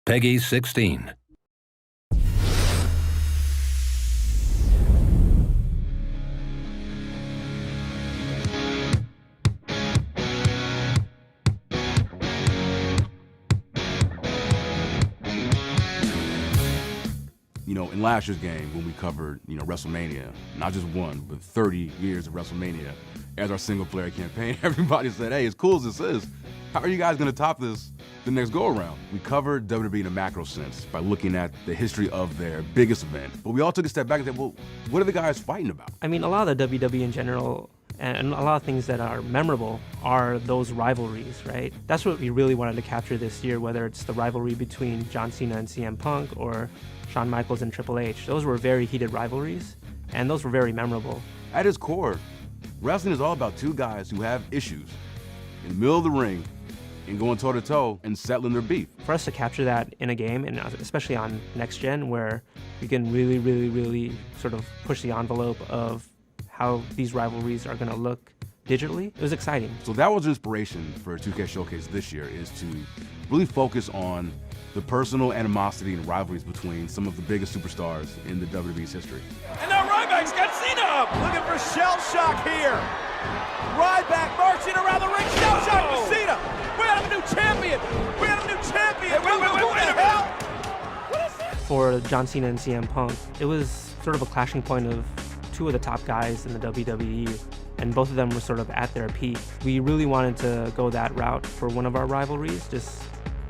Peggy 16. In last year's game, when we covered, WrestleMania, not just one, but 30 years of WrestleMania as our single-player campaign, everybody said, hey, as cool as this is, how are you guys going to top this the next go-around? We covered WWE in a macro sense by looking at the history of their biggest event. But we all took a step back and said, well, what are the guys fighting about? I mean, a lot of the WWE in general and a lot of things that are memorable are those rivalries, right? That's what we really wanted to capture this year, whether it's the rivalry between John Cena and CM Punk or Shawn Michaels and Triple H. Those were very heated rivalries, and those were very memorable. At its core, wrestling is all about two guys who have issues in the middle of the ring and going toe-to-toe and settling their beef. For us to capture that in a game, and especially on Next Gen, where you can really sort of push the envelope of how these rivalries are going to look digitally, it was exciting. So that was inspiration for 2K Showcase this year, is to really focus on the personal animosity and rivalries between some of the biggest superstars in the WWE's history. And now Ryback's got Cena up! Looking for shell shock here. Ryback marching around the ring, shell shock to Cena. We have a new champion. We have a new champion. Hey, wait a minute. Hell? What is this? For John Cena and CM Punk, it was sort of a clashing point of two of the top guys in the WWE, and both of them were sort of at their peak. We really wanted to go that route for one of our rivalries, just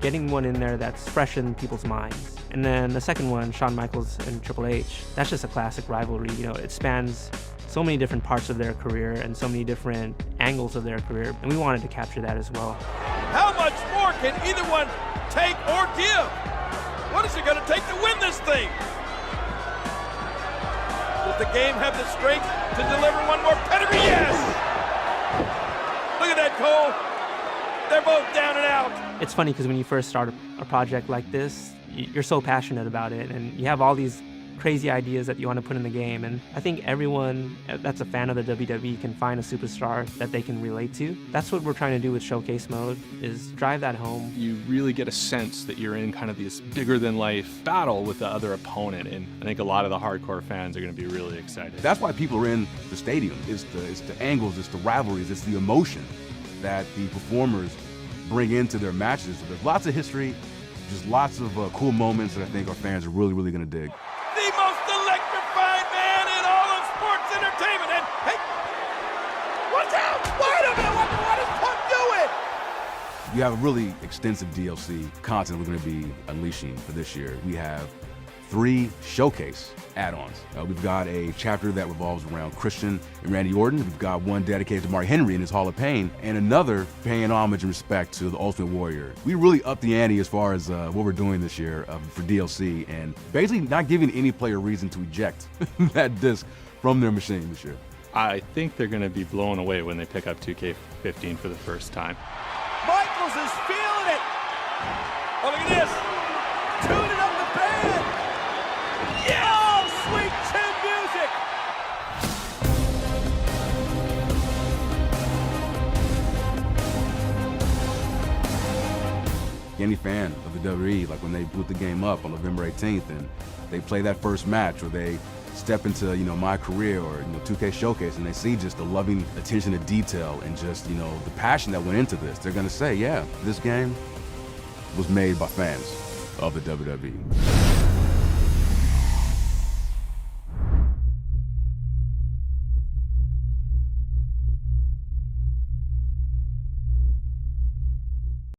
getting one in there that's fresh in people's minds. And then the second one, Shawn Michaels and Triple H, that's just a classic rivalry. It spans so many different parts of their career and so many different angles of their career, and we wanted to capture that as well. How much more can either one take or give? What is it going to take to win this thing? Does the game have the strength to deliver one more pedigree? Yes! Look at that, Cole. They're both down and out. It's funny because when you first start a project like this, you're so passionate about it, and you have all these crazy ideas that you want to put in the game. And I think everyone that's a fan of the WWE can find a superstar that they can relate to. That's what we're trying to do with Showcase Mode, is drive that home. You really get a sense that you're in kind of this bigger-than-life battle with the other opponent, and I think a lot of the hardcore fans are going to be really excited. That's why people are in the stadium. It's the angles, it's the rivalries, it's the emotion that the performers bring into their matches. So there's lots of history, just lots of cool moments that I think our fans are really going to dig. The most electrifying man in all of sports entertainment. And hey, watch out! Wait a minute, what is Punk doing? You have a really extensive DLC content we're going to be unleashing for this year. We have 3 showcase add-ons. We've got a chapter that revolves around Christian and Randy Orton. We've got one dedicated to Mark Henry and his Hall of Pain, and another paying homage and respect to the Ultimate Warrior. We really upped the ante as far as what we're doing this year for DLC, and basically not giving any player reason to eject that disc from their machine this year. I think they're going to be blown away when they pick up 2K15 for the first time. Michaels is feeling it. Oh, look at this. Tuning up the band. Yeah! Oh, sweet chin music. Any fan of the WWE, like when they boot the game up on November 18th and they play that first match, or they step into my career or 2K Showcase, and they see just the loving attention to detail and just the passion that went into this, they're gonna say, yeah, this game was made by fans of the WWE.